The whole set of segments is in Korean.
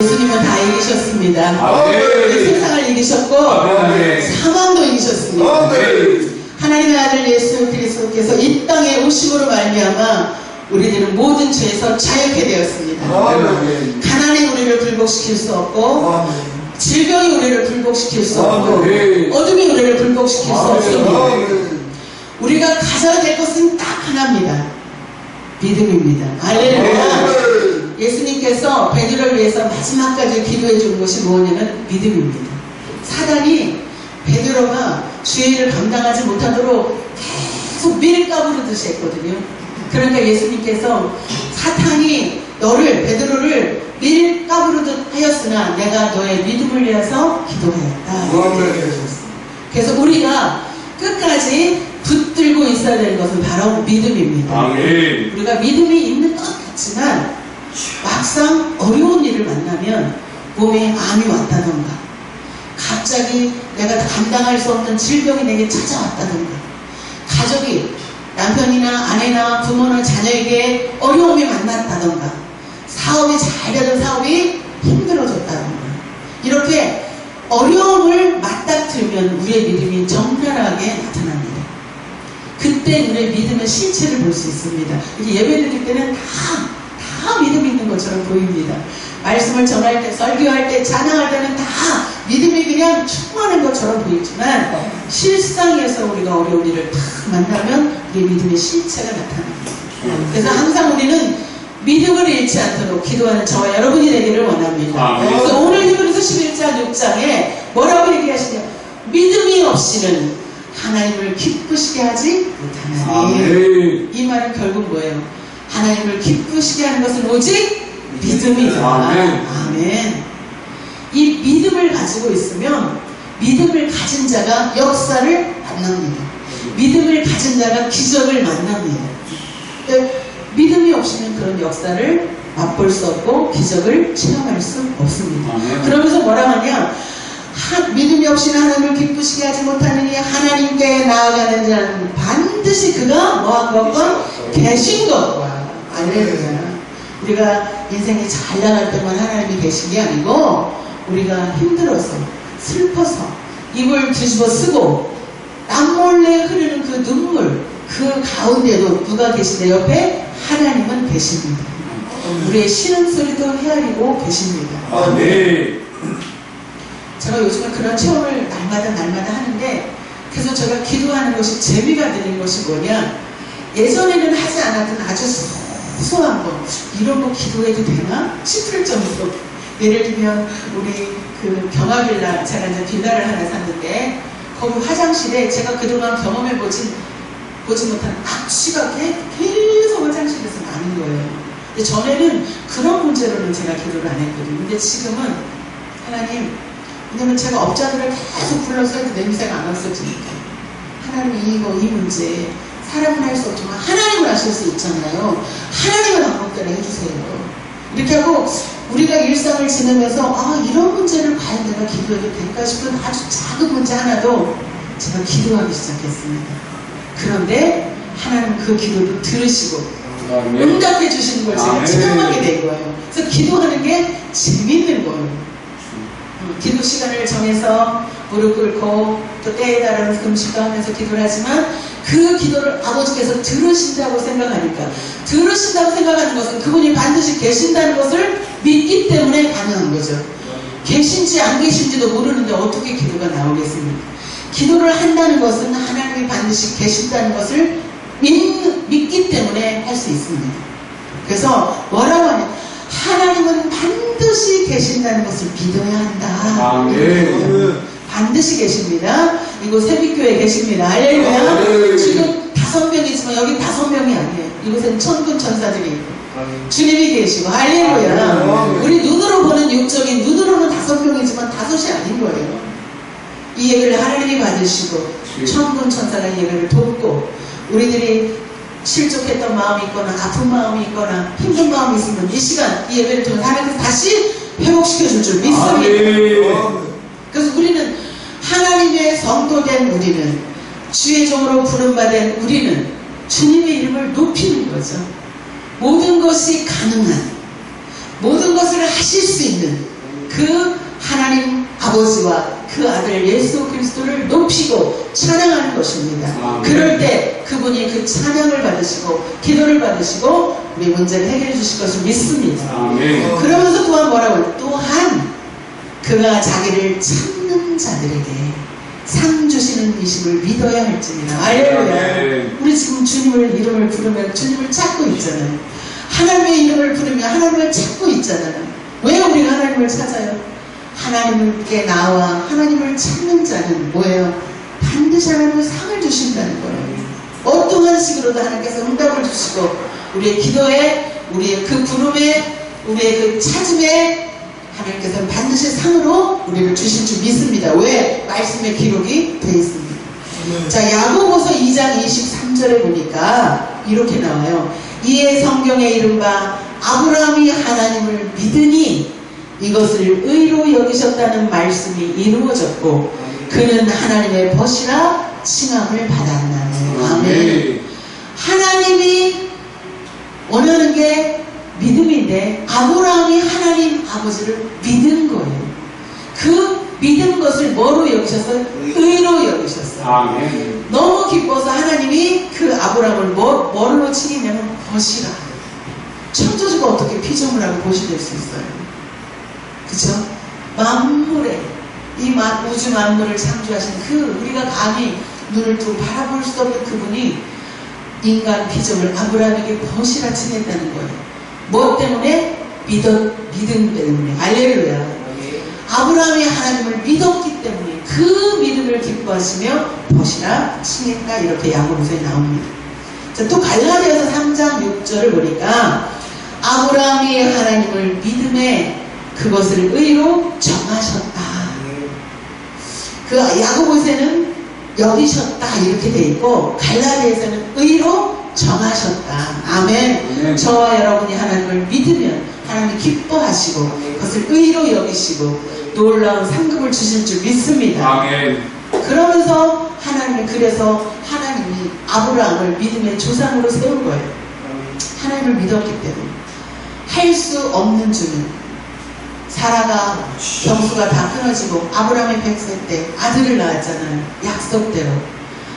예수님은 다 이기셨습니다. 세상을 이기셨고 사망도 이기셨습니다. 하나님의 아들 예수 그리스도께서 이 땅에 오심으로 말미암아 우리들은 모든 죄에서 자유케 되었습니다. 가난이 우리를 굴복시킬 수 없고 질병이 우리를 굴복시킬 수 없고 어둠이 우리를 굴복시킬 수 없습니다. 우리가 가져야 될 것은 딱 하나입니다. 믿음입니다. 할렐루야. 예수님께서 베드로를 위해서 마지막까지 기도해 준 것이 뭐냐면 믿음입니다. 사단이 베드로가 주의 일을 감당하지 못하도록 계속 밀가부르듯이 했거든요. 그러니까 예수님께서 사탄이 너를 베드로를 밀가부르듯 하였으나 내가 너의 믿음을 위해서 기도하였다. 그래서 우리가 끝까지 붙들고 있어야 되는 것은 바로 믿음입니다. 아멘. 우리가 믿음이 있는 것 같지만 막상 어려운 일을 만나면 몸에 암이 왔다던가 갑자기 내가 감당할 수 없는 질병이 내게 찾아왔다던가 가족이 남편이나 아내나 부모나 자녀에게 어려움이 만났다던가 사업이 잘 되던 사업이 힘들어졌다던가 이렇게 어려움을 맞닥뜨리면 우리의 믿음이 적나라하게 나타납니다. 그때 우리의 믿음의 실체를 볼 수 있습니다. 이렇게 예배 드릴 때는 다 믿음 있는 것처럼 보입니다. 말씀을 전할 때, 설교할 때, 찬양할 때는 다 믿음이 그냥 충만한 것처럼 보이지만 실상에서 우리가 어려운 일을 다 만나면 우리의 믿음의 실체가 나타납니다. 그래서 항상 우리는 믿음을 잃지 않도록 기도하는 저와 여러분이 되기를 원합니다. 그래서 오늘 히브리서 11장 6장에 뭐라고 얘기하시냐? 믿음이 없이는 하나님을 기쁘시게 하지 못하나니. 이 말은 결국 뭐예요? 하나님을 기쁘시게 하는 것은 오직 믿음이다. 아멘. 이 믿음을 가지고 있으면 믿음을 가진 자가 역사를 만납니다. 믿음을 가진 자가 기적을 만납니다. 믿음이 없이는 그런 역사를 맛볼 수 없고 기적을 체험할 수 없습니다. 그러면서 뭐라 하냐? 믿음이 없이는 하나님을 기쁘시게 하지 못하느니 하나님께 나아가는 자는 반드시 그가 뭐한 것과 계신 것과 알렐루야. 우리가 인생이 잘 나갈 때만 하나님이 계신 게 아니고 우리가 힘들어서 슬퍼서 입을 뒤집어 쓰고 남몰래 흐르는 그 눈물 그 가운데도 누가 계신데 옆에 하나님은 계십니다. 우리의 신음소리도 헤아리고 계십니다. 네. 제가 요즘에 그런 체험을 날마다 하는데 그래서 제가 기도하는 것이 재미가 되는 것이 뭐냐 예전에는 하지 않았던 아주 소소한 거 이런 거 기도해도 되나 싶을 정도로 예를 들면 우리 그 경화빌라 제가 이제 빌라를 하나 샀는데 거기 화장실에 제가 그동안 경험해보지 못한 악취가 계속 화장실에서 나는 거예요. 근데 전에는 그런 문제로는 제가 기도를 안 했거든요. 근데 지금은 하나님 왜냐면 제가 업자들을 계속 불러서 해도 냄새가 안 없어지니까 하나님 이 문제 사람은 할 수 없지만 하나님을 하실 수 있잖아요. 하나님의 방법대로 해주세요. 이렇게 하고 우리가 일상을 지내면서 이런 문제를 과연 내가 기도해도 될까 싶은 아주 작은 문제 하나도 제가 기도하기 시작했습니다. 그런데 하나님 그 기도를 들으시고 응답해 주시는 걸 제가 체험하게 된 거예요. 그래서 기도하는 게 재밌는 거예요. 기도 시간을 정해서 무릎 꿇고 또 때에 따른 금식도 하면서 기도를 하지만 그 기도를 아버지께서 들으신다고 생각하니까 들으신다고 생각하는 것은 그분이 반드시 계신다는 것을 믿기 때문에 가능한 거죠. 계신지 안 계신지도 모르는데 어떻게 기도가 나오겠습니까? 기도를 한다는 것은 하나님이 반드시 계신다는 것을 믿기 때문에 할 수 있습니다. 그래서 뭐라고 하냐 하나님은 반드시 계신다는 것을 믿어야 한다. 반드시 계십니다. 이곳 세빛교회에 계십니다. 할렐루야. 지금 5명이지만 여기 5명이 아니에요. 이곳에는 천군 천사들이 있고 주님이 계시고 할렐루야. 우리 눈으로 보는 육적인 눈으로는 5명이지만 5이 아닌 거예요. 이 예배를 하나님이 받으시고 천군 천사가 이 예배를 돕고 우리들이 실족했던 마음이 있거나 아픈 마음이 있거나 힘든 마음이 있으면 이 시간 이 예배를 통해 하나님께서 다시 회복시켜줄 줄 믿습니다. 그래서 우리는 하나님의 성도된 우리는 주의 종으로 부름받은 우리는 주님의 이름을 높이는 거죠. 모든 것이 가능한 모든 것을 하실 수 있는 그 하나님 아버지와 그 아들 예수 그리스도를 높이고 찬양하는 것입니다. 그럴 때 그분이 그 찬양을 받으시고 기도를 받으시고 우리 문제를 해결해 주실 것을 믿습니다. 그러면서 또한 뭐라고? 또한 그가 자기를 찾는 자들에게 상 주시는 이심을 믿어야 할지니라. 할렐루야. 우리 지금 주님을 이름을 부르면 주님을 찾고 있잖아요. 하나님의 이름을 부르면 하나님을 찾고 있잖아요. 왜 우리가 하나님을 찾아요? 하나님께 나와 하나님을 찾는 자는 뭐예요? 반드시 하나님은 상을 주신다는 거예요. 어떠한 식으로도 하나님께서 응답을 주시고 우리의 기도에, 우리의 그 부름에, 우리의 그 찾음에 하나님께서는 반드시 상으로 우리를 주실 줄 믿습니다. 왜? 말씀의 기록이 되어 있습니다. 자, 야고보서 2장 23절에 보니까 이렇게 나와요. 이에 성경에 이른바 아브라함이 하나님을 믿으니 이것을 의로 여기셨다는 말씀이 이루어졌고 그는 하나님의 벗이라 칭함을 받았나니. 아멘. 하나님이 원하는 게 믿음인데 아브라함이 하나님 아버지를 믿은 거예요. 그 믿은 것을 뭐로 여기셨어요? 의로 여기셨어요. 아멘. 너무 기뻐서 하나님이 그 아브라함을 뭐로 칭이냐면 벗이라. 창조주가 어떻게 피조물하고 벗이 될 수 있어요? 그쵸? 만물에 이 우주 만물을 창조하신 그 우리가 감히 눈을 두고 바라볼 수 없는 그분이 인간 피조물 아브라함에게 벗이라 칭했다는 거예요. 뭐 때문에? 믿음 때문에. 할렐루야. 아브라함이 하나님을 믿었기 때문에 그 믿음을 기뻐하시며 벗이라 칭했다. 이렇게 야고보서에 나옵니다. 자, 또 갈라디아서 3장 6절을 보니까 아브라함이 하나님을 믿음에 그것을 의로 정하셨다. 그 야고보서에는 여기셨다 이렇게 돼 있고 갈라디아에서는 의로 정하셨다. 아멘. 저와 여러분이 하나님을 믿으면 하나님이 기뻐하시고 그것을 의로 여기시고 놀라운 상급을 주실 줄 믿습니다. 아멘. 그러면서 하나님이 그래서 하나님이 아브라함을 믿음의 조상으로 세운 거예요. 하나님을 믿었기 때문에. 할 수 없는 주는 사라가 병수가 다 끊어지고 아브라함의 100세 때 아들을 낳았잖아요. 약속대로.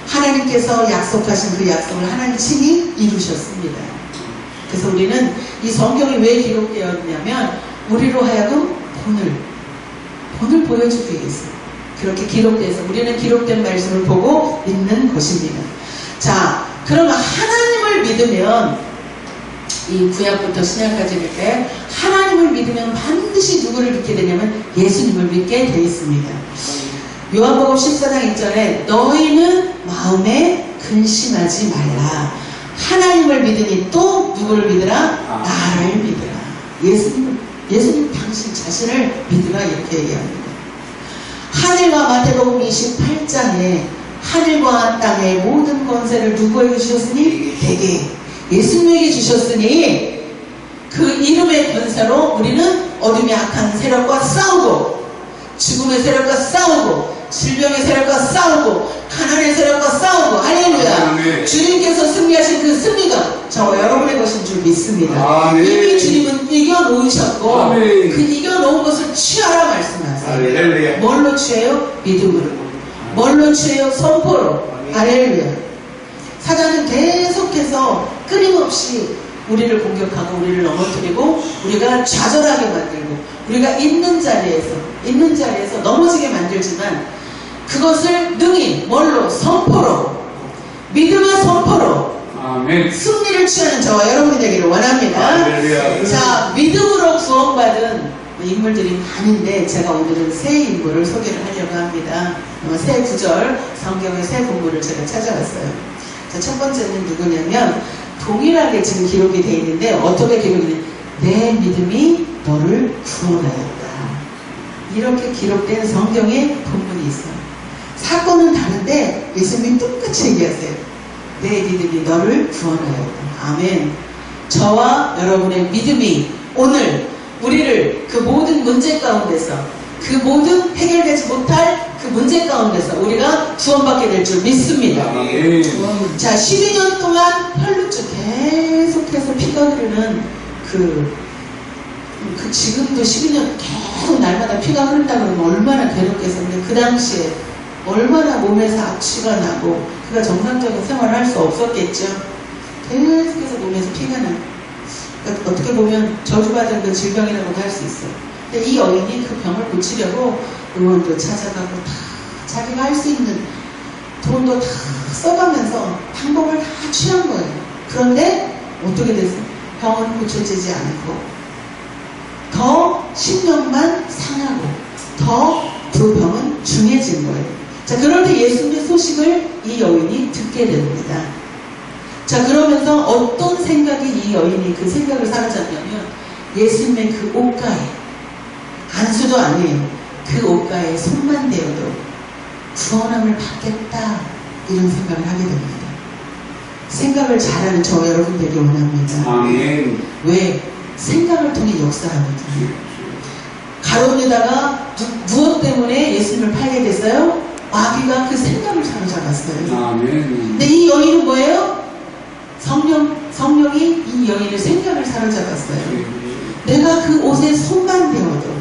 하나님께서 약속하신 그 약속을 하나님 친히 이루셨습니다. 그래서 우리는 이 성경이 왜 기록되었냐면 우리로 하여금 본을 보여주기 위해서 그렇게 기록돼서 우리는 기록된 말씀을 보고 믿는 것입니다. 자, 그러면 하나님을 믿으면 이 구약부터 신약까지 이렇게 하나님을 믿으면 반드시 누구를 믿게 되냐면 예수님을 믿게 되어 있습니다. 요한복음 14장 1절에 너희는 마음에 근심하지 말라. 하나님을 믿으니 또 누구를 믿으라? 나를 믿으라. 예수님 당신 자신을 믿으라 이렇게 얘기합니다. 하늘과 마태복음 28장에 하늘과 땅의 모든 권세를 누구에게 주셨으니? 내게 예수님에게 주셨으니 그 이름의 권세로 우리는 어둠의 악한 세력과 싸우고 죽음의 세력과 싸우고 질병의 세력과 싸우고 가난의 세력과 싸우고 할렐루야. 주님께서 승리하신 그 승리가 저와 여러분의 것인 줄 믿습니다. 이미 주님은 이겨놓으셨고 그 이겨놓은 것을 취하라 말씀하세요. 뭘로 취해요? 믿음으로. 뭘로 취해요? 선포로. 할렐루야. 사단은 계속해서 끊임없이 우리를 공격하고 우리를 넘어뜨리고 우리가 좌절하게 만들고 우리가 있는 자리에서 넘어지게 만들지만 그것을 능히 뭘로? 선포로. 믿음의 선포로. 아멘. 승리를 취하는 저와 여러분이 되기를 원합니다. 자, 믿음으로 구원받은 인물들이 많은데 제가 오늘은 세 인물을 소개를 하려고 합니다. 세 구절 성경의 세 본문을 제가 찾아왔어요. 자, 첫 번째는 누구냐면 동일하게 지금 기록이 되어 있는데 어떻게 기록이 되냐? 내 믿음이 너를 구원하였다. 이렇게 기록된 성경의 본문이 있어요. 사건은 다른데 예수님이 똑같이 얘기하세요. 내 믿음이 너를 구원하였다. 아멘. 저와 여러분의 믿음이 오늘 우리를 그 모든 문제 가운데서 그 모든 해결되지 못할 그 문제 가운데서 우리가 구원받게 될 줄 믿습니다. 자, 12년 동안 혈루증 계속해서 피가 흐르는 그 지금도 12년 계속 날마다 피가 흐른다 그러면 얼마나 괴롭겠어. 근데 그 당시에 얼마나 몸에서 악취가 나고 그가 정상적인 생활을 할 수 없었겠죠. 계속해서 몸에서 피가 나. 그러니까 어떻게 보면 저주받은 그 질병이라고도 할 수 있어요. 근데 이 여인이 그 병을 고치려고 의원도 찾아가고 다 자기가 할 수 있는 돈도 다 써가면서 방법을 다 취한 거예요. 그런데 어떻게 됐어요? 병은 고쳐지지 않고 더 신경만 상하고 더 그 병은 중해진 거예요. 자, 그럴 때 예수님의 소식을 이 여인이 듣게 됩니다. 자, 그러면서 어떤 생각이 이 여인이 그 생각을 사로잡냐면 예수님의 그 옷가에, 안수도 아니에요. 그 옷가에 손만 대어도 구원함을 받겠다, 이런 생각을 하게 됩니다. 생각을 잘하는 저 여러분 되기 원합니다. 아멘. 왜? 생각을 통해 역사하거든요. 가룟 유다가 무엇 때문에 예수님을 팔게 됐어요? 마귀가 그 생각을 사로잡았어요. 아멘. 근데 이 여인은 뭐예요? 성령이 이 여인의 생각을 사로잡았어요. 내가 그 옷에 손만 대어도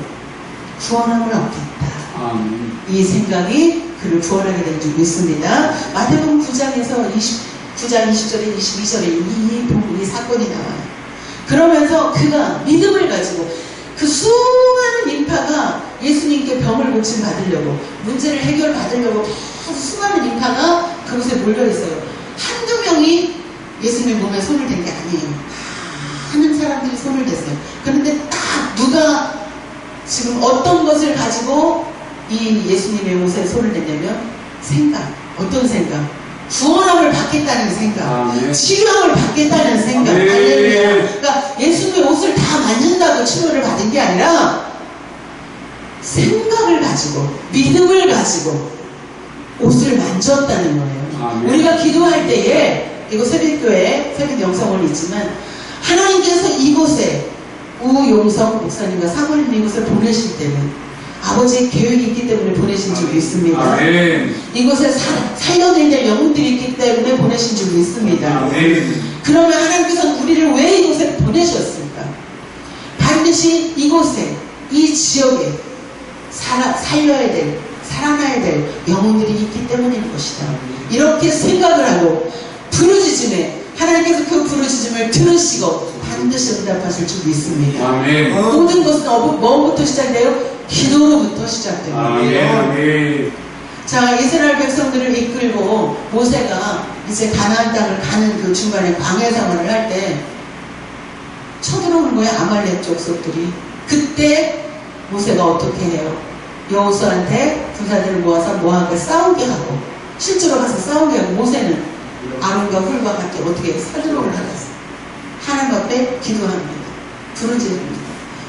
구원함을 얻겠다. 아멘. 이 생각이 그를 구원하게 된 줄 믿습니다. 마태복음 9장에서 9장 20절에 22절에 이 사건이 나와요. 그러면서 그가 믿음을 가지고 그 수많은 인파가 예수님께 병을 고침 받으려고, 문제를 해결받으려고 계속 수많은 인파가 그곳에 몰려있어요. 한두 명이 예수님 몸에 손을 댄 게 아니에요. 많은 사람들이 손을 댔어요. 그런데 딱 누가 지금 어떤 것을 가지고 이 예수님의 옷에 손을 댔냐면 생각. 어떤 생각? 구원함을 받겠다는 생각. 아멘. 치료함을 받겠다는 생각. 아멘. 할렐루야. 그러니까 예수님의 옷을 다 만진다고 치료를 받은 게 아니라 생각을 가지고, 믿음을 가지고 옷을 만졌다는 거예요. 아멘. 우리가 기도할 때에, 이거 새벽교회, 새벽 영성을 있지만 하나님께서 이곳에 우용성 목사님과 사모님 이곳을 보내실 때는 아버지의 계획이 있기 때문에 보내신 줄 믿습니다. 아멘. 이곳에 살려내야 될 영혼들이 있기 때문에 보내신 줄 믿습니다. 아멘. 그러면 하나님께서 우리를 왜 이곳에 보내셨을까? 반드시 이곳에, 이 지역에 살려야 될, 살아나야 될 영혼들이 있기 때문인 것이다. 이렇게 생각을 하고 부르짖음에 하나님께서 그 부르짖음을 들으시고 반드시 응답하실 줄 믿습니다. 아멘. 모든 것은 뭐부터 시작돼요? 기도로부터 시작됩니다. 아멘. 자, 이스라엘 백성들을 이끌고 모세가 이제 가나안 땅을 가는 그 중간에 광야 생활을 할 때 쳐들어오는 거예요, 아말렉 족속들이. 그때 모세가 어떻게 해요? 여호수아한테 군사들을 모아서 모압과 싸우게 하고, 실제로 가서 싸우게 하고, 모세는 아론과 훌과 함께 어떻게 사드록을 하겠어요. 하나님 앞에 기도합니다. 부르짖습니다.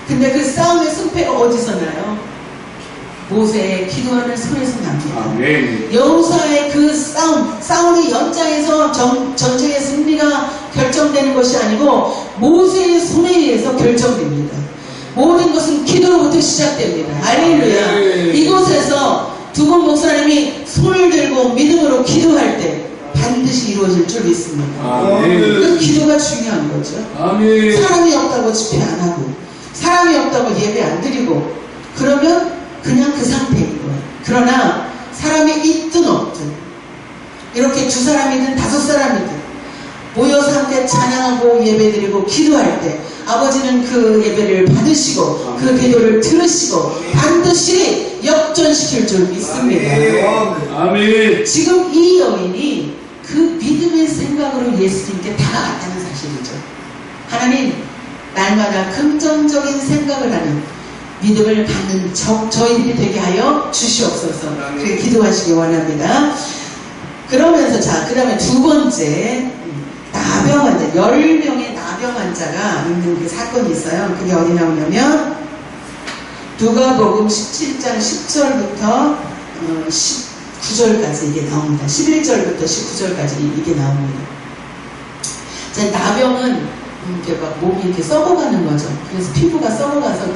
근데 그 싸움의 승패가 어디서 나요? 모세의 기도하는 손에서 납니다. 아멘. 여호수아의 그 싸움의 연장에서 전쟁의 승리가 결정되는 것이 아니고 모세의 손에 의해서 결정됩니다. 모든 것은 기도로부터 시작됩니다. 할렐루야. 이곳에서 두분 목사님이 손을 들고 믿음으로 기도할 때 반드시 이루어질 줄 믿습니다. 아멘. 그 기도가 중요한 거죠. 아멘. 사람이 없다고 집회 안 하고, 사람이 없다고 예배 안 드리고, 그러면 그냥 그 상태인 거예요. 그러나 사람이 있든 없든, 이렇게 2사람이든 5사람이든 모여서 함께 찬양하고 예배드리고 기도할 때 아버지는 그 예배를 받으시고 그 기도를 들으시고 반드시 역전시킬 줄 믿습니다. 아멘. 지금 이 여인이 그 믿음의 생각으로 예수님께 다가갔다는 사실이죠. 하나님, 날마다 긍정적인 생각을 하는 믿음을 갖는 저희들이 되게 하여 주시옵소서. 그렇게 기도하시기 원합니다. 그러면서 그 다음에 두 번째, 나병 환자, 10명의 나병 환자가 있는 그 사건이 있어요. 그게 어디 나오냐면 누가복음 17장 10절부터 19절까지 이게 나옵니다. 11절부터 19절까지 이게 나옵니다. 자, 나병은 이렇게 막 몸이 이렇게 썩어가는 거죠. 그래서 피부가 썩어가서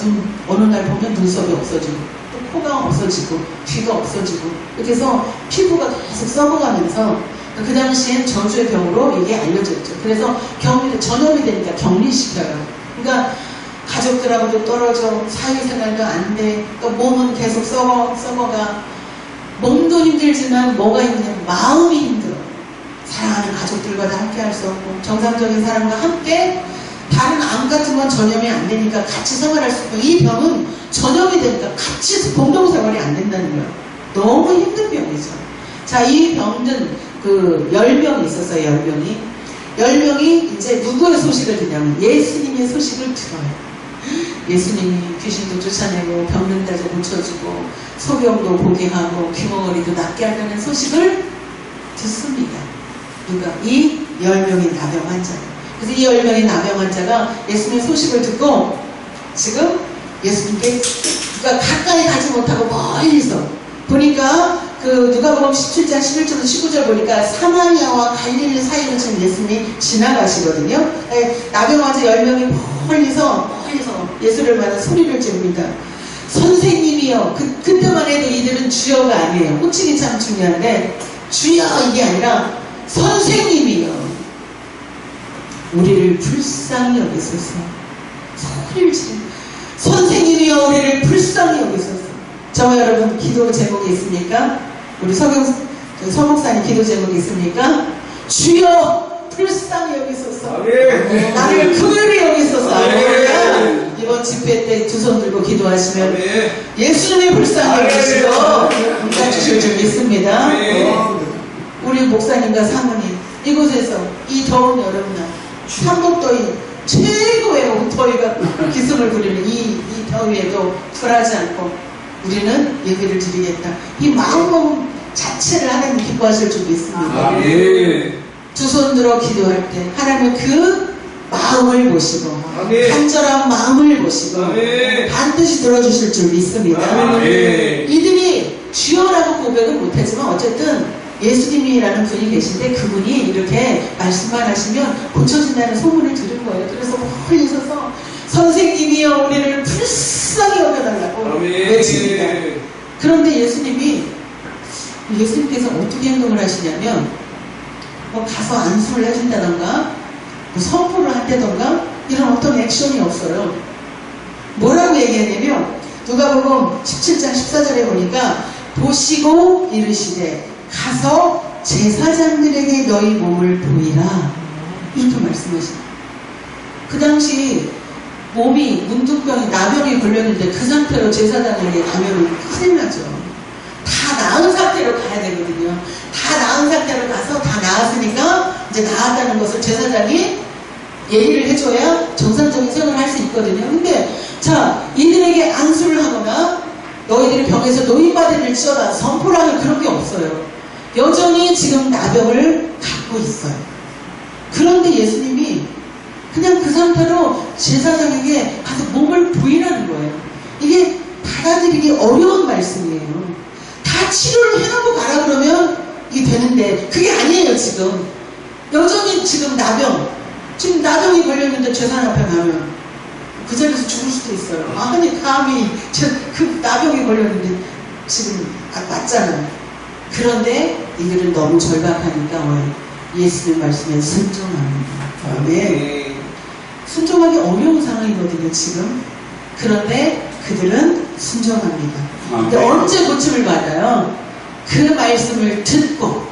어느 날 보면 눈썹이 없어지고, 또 코가 없어지고, 귀가 없어지고, 이렇게 해서 피부가 계속 썩어가면서 그 당시엔 저주의 병으로 이게 알려졌죠. 그래서 전염이 되니까 격리시켜요. 그러니까 가족들하고도 떨어져, 사회생활도 안 돼, 또 몸은 계속 썩어가. 몸도 힘들지만 뭐가 힘드냐? 마음이 힘들어. 사랑하는 가족들과도 함께 할 수 없고, 정상적인 사람과 함께 다른 암 같은 건 전염이 안 되니까 같이 생활할 수 없고, 이 병은 전염이 되니까 같이 공동생활이 안 된다는 거예요. 너무 힘든 병이죠. 자, 이 병은 그 열병이 있었어요. 열병이 이제 누구의 소식을 듣냐면 예수님의 소식을 들어요. 예수님이 귀신도 쫓아내고 병든 자도 고쳐주고 소경도 보게 하고 귀머거리도 낫게 한다는 소식을 듣습니다. 누가? 이 10명의 나병 환자가. 그래서 이 10명의 나병 환자가 예수님의 소식을 듣고 지금 예수님께 누가 가까이 가지 못하고 멀리서 보니까 그 누가복음 17장 11절 19절 보니까 사마리아와 갈릴리 사이로 지금 예수님이 지나가시거든요. 나병 환자 10명이 멀리서 예수를 만나 소리를 지릅니다. 선생님이요. 그때만 해도 이들은 주여가 아니에요. 호칭이 참 중요한데 주여 이게 아니라 선생님이요. 우리를 불쌍히 여기소서. 소리를 지릅니다. 선생님이요. 우리를 불쌍히 여기소서. 저와 여러분 기도 제목이 있습니까? 우리 서목사님 기도 제목이 있습니까? 주여 불쌍히 여기소서. 나를 긍휼히 여기소서. 이번 집회 때 두 손 들고 기도하시면 예수님이 불쌍히 여기시고 응답 주실 줄 믿습니다. 우리 목사님과 사모님 이곳에서 이 더운 여름날 삼복더위 최고의 더위가 기승을 부리는 이 더위에도 굴하지 않고 우리는 예배를 드리겠다. 이 마음먹음 자체를 하나님 기뻐하실 줄 믿습니다. 두 손 들어 기도할 때 하나님은 그 마음을 보시고 간절한 마음을 보시고 반드시 들어주실 줄 믿습니다. 이들이 주여라고 고백은 못하지만 어쨌든 예수님이라는 분이 계신데 그분이 이렇게 말씀만 하시면 고쳐진다는 소문을 들은 거예요. 그래서 멀리 서서 선생님이여 우리를 불쌍히 여겨달라고 외칩니다. 그런데 예수님께서 어떻게 행동을 하시냐면 뭐 가서 안수를 해준다던가 뭐 선포를 한다던가 이런 어떤 액션이 없어요. 뭐라고 얘기했냐면 누가복음 17장 14절에 보니까 보시고 이르시되 가서 제사장들에게 너희 몸을 보이라 이렇게 말씀하십니다. 그 당시 몸이 문둥병이 나병이 걸렸는데 그 상태로 제사장에게 가면 큰일 나죠. 다 나은 상태로 가야 되거든요. 다 나은 상태로 가서 다 나았으니까 이제 나았다는 것을 제사장이 예의를 해줘야 정상적인 생활을 할 수 있거든요. 근데 자 이들에게 안수를 하거나 너희들이 병에서 노인받을지어다 선포를 하는 그런 게 없어요. 여전히 지금 나병을 갖고 있어요. 그런데 예수님이 그냥 그 상태로 제사장에게 가서 몸을 부인하는 거예요. 이게 받아들이기 어려운 말씀이에요. 다 치료를 해놓고 가라 그러면 이게 되는데 그게 아니에요. 지금 여전히 지금 나병이 걸렸는데 제사장 앞에 가면 그 자리에서 죽을 수도 있어요. 아니 감히 그 나병이 걸렸는데 지금 맞잖아요. 그런데 이들은 너무 절박하니까 예수님 말씀에 순종합니다. 순종하기 어려운 상황이거든요 지금. 그런데 그들은 순종합니다. 근데 언제 고침을 받아요? 그 말씀을 듣고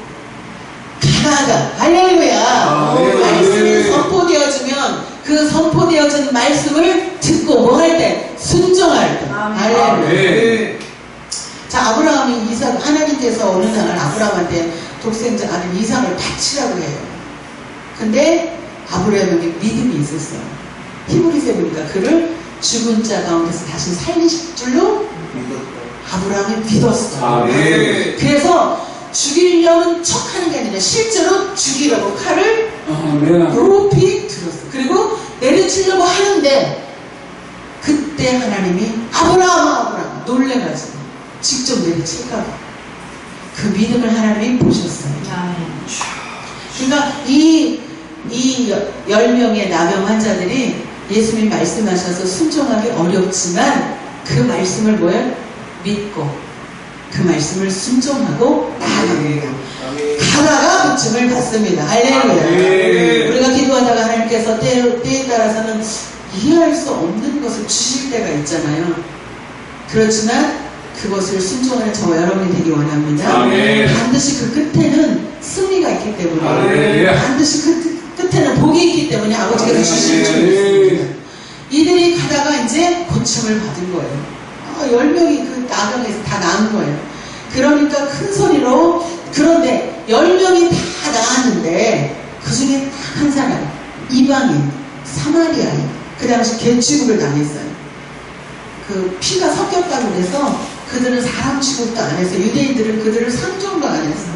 가다가 할렐루야 말씀이 선포되어지면 그 선포되어진 말씀을 듣고 뭐 할 때? 순종할 때. 할렐루야. 자 아브라함이 하나님께서 어느 날 아브라함한테 독생자 아들 이삭을 바치라고 해요. 근데 아브라함에게 믿음이 있었어요. 히브리서에 보니까 그를 죽은 자 가운데서 다시 살리실 줄로 아브라함이 믿었어. 그래서 죽이려는 척하는 게 아니라 실제로 죽이려고 칼을 높이 들었어. 그리고 내리치려고 하는데 그때 하나님이 아브라함 놀래가지고 직접 내리칠까봐 그 믿음을 하나님이 보셨어요. 그러니까 이 10명의 나병 환자들이 예수님이 말씀하셔서 순종하기 어렵지만 그 말씀을 믿고 그 말씀을 순종하고 나아갑니다. 가다가 고침을 받습니다. 할렐루야. 우리가 기도하다가 하나님께서 때에 따라서는 이해할 수 없는 것을 주실 때가 있잖아요. 그렇지만 그것을 순종하는 저와 여러분이 되기 원합니다. 아멘. 반드시 그 끝에는 승리가 있기 때문에 아멘. 반드시 그 끝에는 복이 있기 때문에 아버지께서 주실 줄 믿습니다. 이들이 가다가 이제 고침을 받은 거예요. 10명이 그 나병에서 다 나은 거예요. 그러니까 큰 소리로, 그런데 10명이 다 나았는데 그 중에 딱 한 사람, 이방인, 사마리아인, 그 당시 개 취급을 당했어요. 그 피가 섞였다고 그래서 그들은 사람 취급도 안 했어요. 유대인들은 그들을 상종도 안 했어요.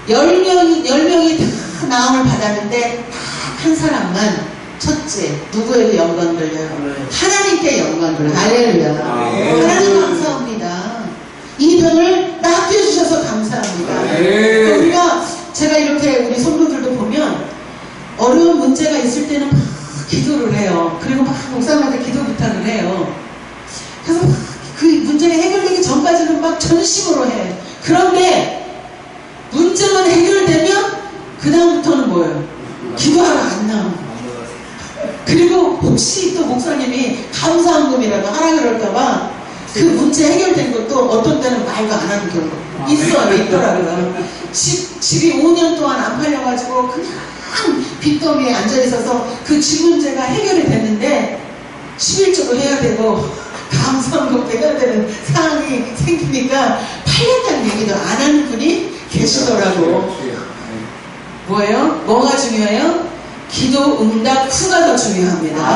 10명이 다 나음을 받았는데 딱 한 사람만, 첫째, 누구에게 영광 돌려요? 하나님께 영광 돌려요. 할렐루야. 하나님 감사합니다. 이 병을 낫게 해주셔서 감사합니다. 우리가, 제가 이렇게 우리 성도들도 보면 어려운 문제가 있을 때는 막 기도를 해요. 그리고 막 목사님한테 기도 부탁을 해요. 그래서 그 문제가 해결되기 전까지는 막 전심으로 해. 그런데 문제만 해결되면 그 다음부터는 뭐예요? 기도하러 안 나와. 그리고 혹시 또 목사님이 감사한금이라도 하라 그럴까봐 그 문제 해결된 것도 어떤 때는 말도 안 하는 경우 있더라고요. 집이 5년 동안 안 팔려가지고 그냥 빚더미에 앉아있어서 그 집 문제가 해결이 됐는데 11조도 해야 되고 감사한금도 해야 되는 상황이 생기니까 팔렸다는 얘기도 안 하는 분이 계시더라고. 뭐예요? 뭐가 중요해요? 기도 응답 후가 더 중요합니다.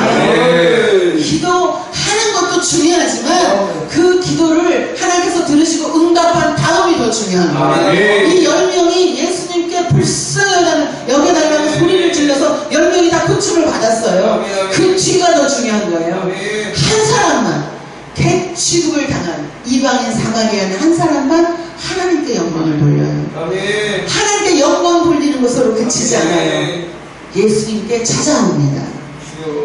기도하는 것도 중요하지만 그 기도를 하나님께서 들으시고 응답한 다음이 더 중요한 거예요. 이 10명이 예수님께 불쌍히 여겨달라는 소리를 질러서 10명이 다 고침을 받았어요. 그 뒤가 더 중요한 거예요. 한 사람만, 개 취급을 당한 이방인 사마리아는 한 사람만 하나님께 영광을 돌려요. 하나님께 영광 돌리는 것으로 그치지 않아요. 예수님께 찾아옵니다.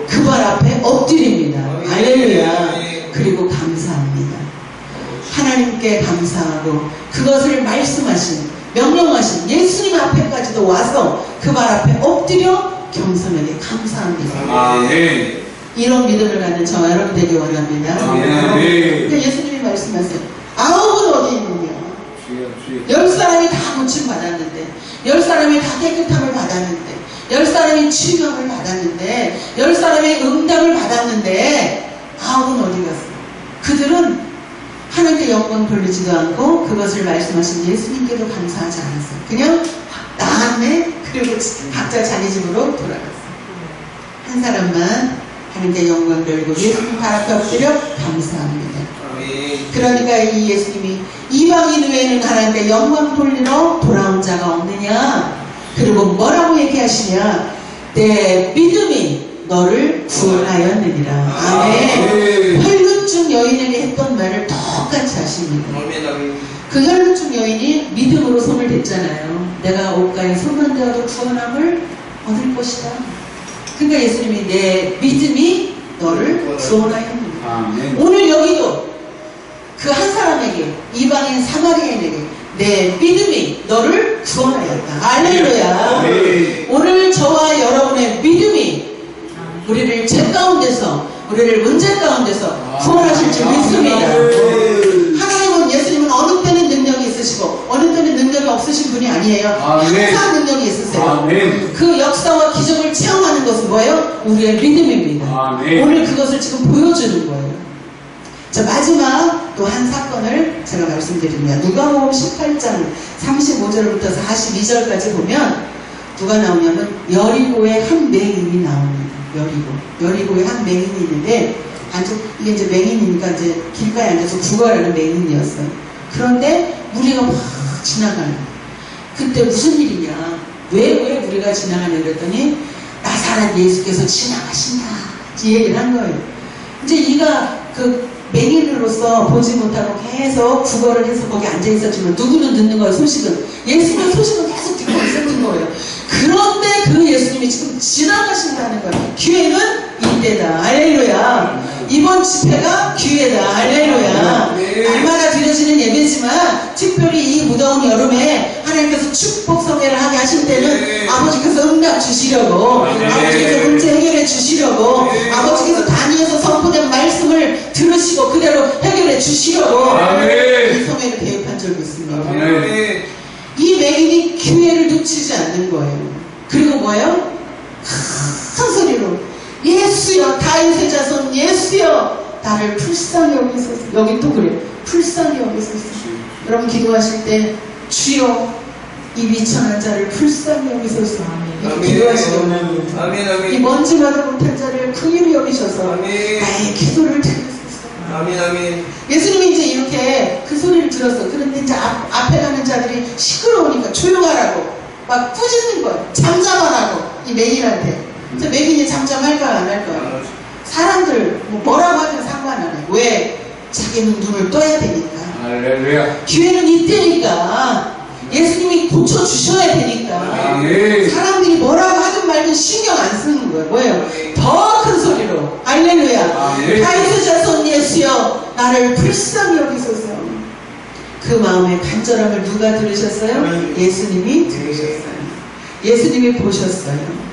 그 발 앞에 엎드립니다. 할렐루야. 그리고 감사합니다. 하나님께 감사하고 그것을 말씀하신, 명령하신 예수님 앞에까지도 와서 그 발 앞에 엎드려 겸손하게 감사합니다. 이런 믿음을 갖는 저와 여러분 되기 원합니다. 그러니까 예수님이 말씀하세요. 9은 어디 있느냐? 10사람이 다 고침 받았는데, 10사람이 다 깨끗함을 받았는데, 10사람이 치유함을 받았는데, 10사람이 응답을 받았는데 9은 어디 갔어? 그들은 하나님께 영광 돌리지도 않고 그것을 말씀하신 예수님께도 감사하지 않았어요. 그냥 나았네. 그리고 각자 자기 집으로 돌아갔어요. 한 사람만 하나님께 영광 돌리고 예수님 발 앞에 엎드려 감사합니다. 그러니까 이 예수님이 이방인 외에는 하나님께 영광 돌리러 돌아온 자가 없느냐? 그리고 뭐라고 얘기하시냐? 내 믿음이 너를 구원하였느니라. 아멘. 혈루증 여인에게 했던 말을 똑같이 하십니다. 그 혈루증 여인이 믿음으로 손을 댔잖아요. 내가 옷가에 손만 대어도 구원함을 얻을 것이다. 그러니까 예수님이 내 믿음이 너를 구원하였느니라. 오늘 여기도 그 한 사람에게, 이방인 사마리아인에게 내 믿음이 너를 구원하였다. 할렐루야. 오늘 저와 여러분의 믿음이 우리를 죄 가운데서, 우리를 문제 가운데서 구원하실 줄 믿습니다. 하나님은, 예수님은 어느 때는 능력이 있으시고 어느 때는 능력이 없으신 분이 아니에요. 항상 능력이 있으세요. 그 역사와 기적을 체험하는 것은 뭐예요? 우리의 믿음입니다. 오늘 그것을 지금 보여주는 거예요. 자, 마지막 또 한 사건을 제가 말씀드립니다. 누가복음 18장 35절부터 42절까지 보면 누가 나오냐면 여리고의 한 맹인이 나옵니다. 여리고의 한 맹인이 있는데, 이게 이제 맹인이니까 이제 길가에 앉아서 구걸하는 맹인이었어요. 그런데 무리가 막 지나가는. 그때 무슨 일이냐? 왜 무리가 지나가냐 그랬더니 나사렛 예수께서 지나가신다. 이 얘기를 한 거예요. 이제 이가 그 맹인으로서 보지 못하고 계속 구걸을 해서 거기 앉아있었지만 누구는 듣는 거예요, 소식은. 예수님의 소식은 계속 듣고 있었던 거예요. 그런데 그 예수님이 지금 지나가신다는 거예요. 기회는 이때다. 할렐루야. 이번 집회가 기회다. 할렐루야. 날마다 드려지는 예배지만 특별히 이 무더운 여름에 하나님 하나님께서 축복 성회를 하게 하실 때는 네. 아버지께서 응답 주시려고 네. 아버지께서 문제 해결해 주시려고 네. 아버지께서 단위에서 선포된 말씀을 들으시고 그대로 해결해 주시려고 아멘. 이 성회를 개입한 줄 믿습니다. 아멘. 이 맹인이 기회를 놓치지 않는 거예요. 그리고 뭐예요? 큰 소리로 예수여 다윗의 자손 예수여 나를 불쌍히 여기소서. 여긴 또 그래요. 불쌍히 여기소서. 여러분 기도하실 때 주여 이 미천한 자를 불쌍히 여기소서. 이렇게 기도하시기 원합니다. 아멘. 이 아멘. 먼지마다 못한 자를 긍휼히 여기셔서 아멘. 나의 기도를 들으소서. 아멘. 아멘. 예수님이 이제 이렇게 그 소리를 들었어. 그런데 이제 앞에 가는 자들이 시끄러우니까 조용하라고 막 꾸짖는 거예요. 잠잠하라고 이 맹인한테. 그래서 맹인이 잠잠할까요 안 할까요? 사람들 뭐라고 하든 상관 안 해요. 왜? 자기는 눈을 떠야 되니까. 할렐루야. 기회는 이때니까. 예수님이 고쳐주셔야 되니까. 아멘. 사람들이 뭐라고 하든 말든 신경 안 쓰는 거예요. 뭐예요? 더 큰 소리로 할렐루야. 아멘. 다윗의 자손 예수여 나를 불쌍히 여기소서. 그 마음의 간절함을 누가 들으셨어요? 아멘. 예수님이 들으셨어요. 예수님이 보셨어요.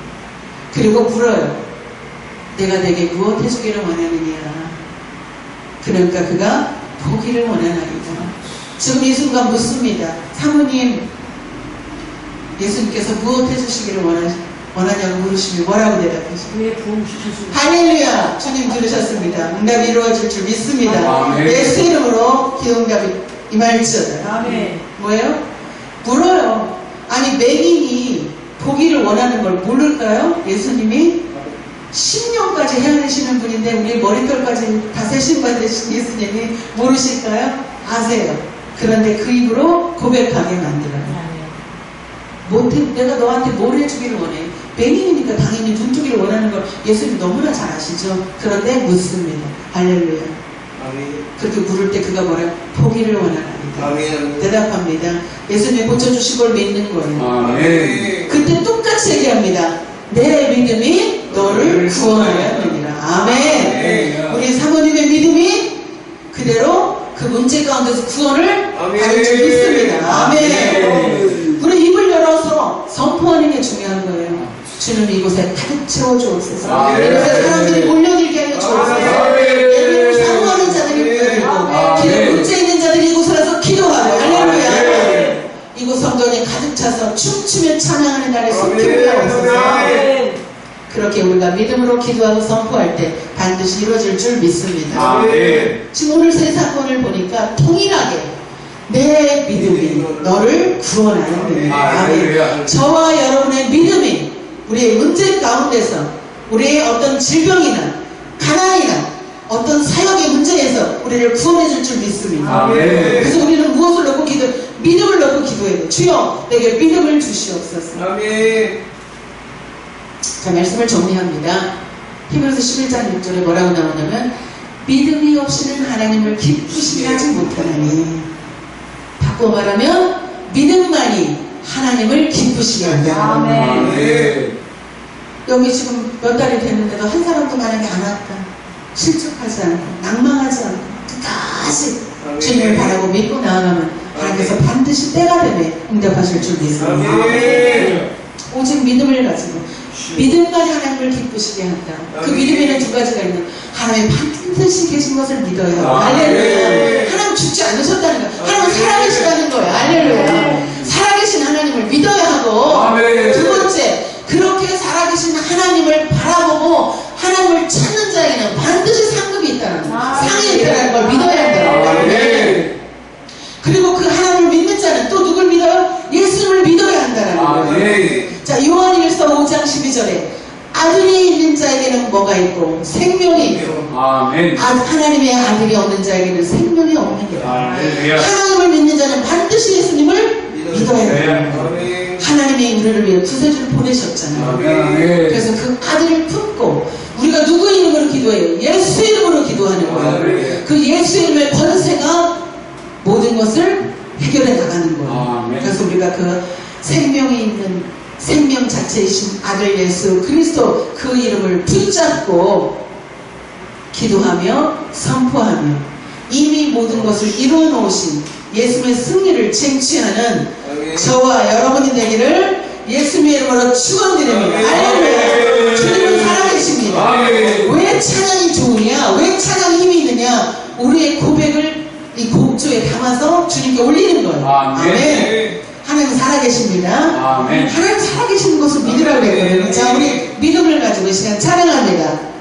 그리고 물어요. 내가 내게 무엇 해주기를 원하느냐. 그러니까 그가 보기를 원하나이다. 지금 이 순간 묻습니다. 사모님, 예수님께서 무엇 해주시기를 원하냐고 물으시면 뭐라고 대답하시죠? 왜 부흥 주셨습니까? 할렐루야! 주님 들으셨습니다. 응답이 이루어질 줄 믿습니다. 아멘. 예수 이름으로 기도응답이 임할지어다. 아멘. 뭐예요? 물어요. 아니 맹인이 보기를 원하는 걸 모를까요? 예수님이 10년까지 헤아리시는 분인데 우리 머릿결까지 다 세신받으신 예수님이 모르실까요? 아세요. 그런데 그 입으로 고백하게 만들어요. 내가 너한테 뭘 해주기를 원해? 맹인이니까 당연히 눈뜨기를 원하는 걸 예수님 너무나 잘 아시죠? 그런데 묻습니다. 할렐루야. 아멘. 그렇게 물을 때 그가 뭐라요? 보기를 원하나이다. 아멘. 대답합니다. 예수님이 고쳐주신 걸 믿는 거예요. 아멘. 그때 똑같이 얘기합니다. 내 믿음이 너를 구원하였느니라. 아멘. 우리 사모님의 믿음이 그대로 그 문제 가운데서 구원을 아멘. 받을 줄 믿습니다. 아멘. 아멘. 우리 입을 열어서 선포하는 게 중요한 거예요. 주는 이곳에 가득 채워주옵소서. 아멘. 이곳에 사람들이 몰려들게 하여 주옵소서. 아멘. 예배를 사모하는 자들이 모여들고 아멘. 기도 문제 있는 자들이 이곳에 와서 기도하고 할렐루야. 아멘. 이곳 성전이 가득 차서 춤추며 찬양하는 날에 아멘. 속히 하옵소서. 아멘. 그렇게 우리가 믿음으로 기도하고 선포할 때 반드시 이루어질 줄 믿습니다. 아멘. 지금 오늘 세 사건을 보니까 통일하게 내 믿음이 너를 구원하였느니라. 아멘. 할렐루야. 저와 여러분의 믿음이 우리의 문제 가운데서 우리의 어떤 질병이나 가난이나 어떤 사역의 문제에서 우리를 구원해 줄 믿습니다. 아멘. 그래서 우리는 무엇을 놓고 믿음을 놓고 기도해야 돼. 주여 내게 믿음을 주시옵소서. 아멘. 자, 말씀을 정리합니다. 히브리서 11장 6절에 뭐라고 나오냐면 믿음이 없이는 하나님을 기쁘시게 하지 못하나니, 바꿔 말하면 믿음만이 하나님을 기쁘시게 한다. 아멘. 아멘. 여기 지금 몇 달이 됐는데도 한 사람도 만약에 안 왔다, 실족하지 않고 낭망하지 않고 끝까지 주님을 바라고 믿고 나아가면 하나님께서 반드시 때가 되면 응답하실 줄 믿습니다. 아멘. 오직 믿음을 가지고 믿음만이 하나님을 기쁘시게 한다. 그 아멘. 믿음에는 두 가지가 있는, 하나님 반드시 계신 것을 믿어요. 아멘. 할렐루야. 하나님 죽지 않으셨다는 거야. 하나님 살아계시다는 거야. 할렐루야. 살아계신 하나님을 믿어야 하고, 아멘. 두 번째, 그렇게 살아계신 하나님을 바라보고 하나님을 찾는 자에게는 반드시 상급이 있다는 거, 상이 있다는 걸 믿어야 한다는 거야. 아멘. 그리고 그 하나님을 믿는 자는 또 누굴 믿어요? 예수님을 믿어야 한다는 거예요. 아멘. 자, 요한일서 5장 12절에 아들이 있는 자에게는 뭐가 있고 생명이 있고, 아멘. 하나님의 아들이 없는 자에게는 생명이 없는 거예요. 할렐루야. 하나님을 믿는 자는 반드시 예수님을 믿어야 해요. 아멘. 하나님이 우리를 위해 구세주를 보내셨잖아요. 아멘. 그래서 그 아들을 품고 우리가 누구 이름으로 기도해요? 예수 이름으로 기도하는 거예요. 아멘. 그 예수 이름의 권세가 모든 것을 해결해 나가는 거예요. 아멘. 그래서 우리가 그 생명이 있는 생명 자체이신 아들 예수 그리스도 그 이름을 붙잡고 기도하며 선포하며 이미 모든 것을 이루어 놓으신 예수님의 승리를 쟁취하는 아멘. 저와 여러분이 되기를 예수님의 이름으로 축원드립니다. 할렐루야. 주님은 살아계십니다. 아멘. 왜 찬양이 좋으냐? 왜 찬양이 힘이 있느냐? 우리의 고백을 이 곡조에 담아서 주님께 올리는 거예요. 아멘. 하나님 살아계십니다. 아멘. 하나님 살아계시는 것을 믿으라고 했거든요. 자, 우리 믿음을 가지고 이 시간 찬양합니다.